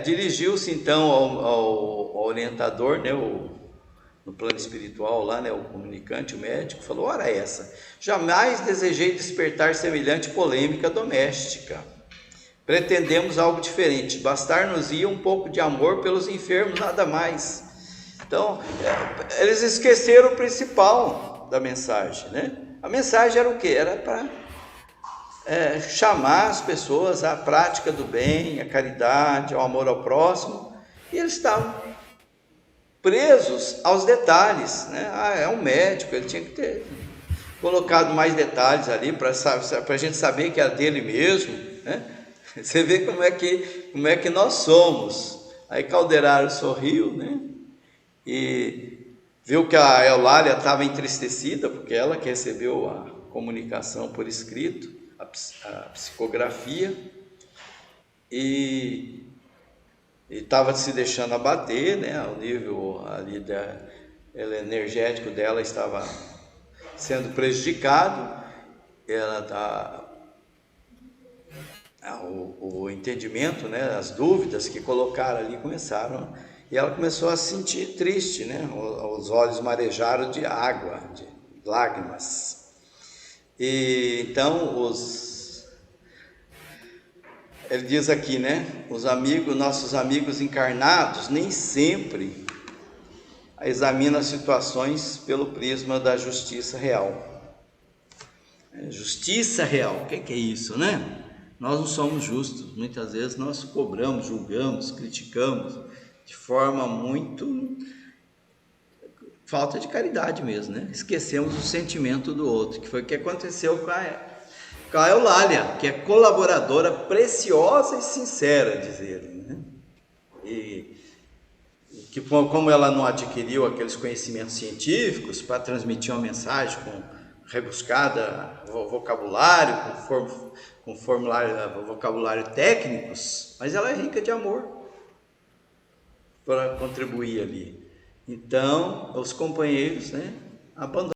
dirigiu-se então ao orientador, né, no plano espiritual lá, né, o comunicante, o médico, falou: ora essa, jamais desejei despertar semelhante polêmica doméstica. Pretendemos algo diferente, bastar-nos-ia um pouco de amor pelos enfermos, nada mais. Então, eles esqueceram o principal da mensagem, né? A mensagem era o quê? Era para chamar as pessoas à prática do bem, à caridade, ao amor ao próximo, e eles estavam presos aos detalhes, né? É um médico, ele tinha que ter colocado mais detalhes ali para a gente saber que era dele mesmo, né? Você vê como é que nós somos. Aí Calderaro sorriu, né? E viu que a Eulália estava entristecida, porque ela que recebeu a comunicação por escrito, a psicografia, e estava se deixando abater, né? O nível ali energético dela estava sendo prejudicado. O entendimento, né? As dúvidas que colocaram ali começaram, e ela começou a se sentir triste, né? Os olhos marejaram de água, de lágrimas. E então ele diz aqui, né? Nossos amigos encarnados nem sempre examinam as situações pelo prisma da justiça real. Justiça real, o que é isso, né? Nós não somos justos, muitas vezes nós cobramos, julgamos, criticamos de forma muito falta de caridade mesmo, né? Esquecemos o sentimento do outro, que foi o que aconteceu com a Eulália, que é colaboradora preciosa e sincera, diz ele, né? E que, como ela não adquiriu aqueles conhecimentos científicos para transmitir uma mensagem com rebuscada vocabulário, com vocabulário técnicos, mas ela é rica de amor para contribuir ali. Então, os companheiros, né, abandonaram.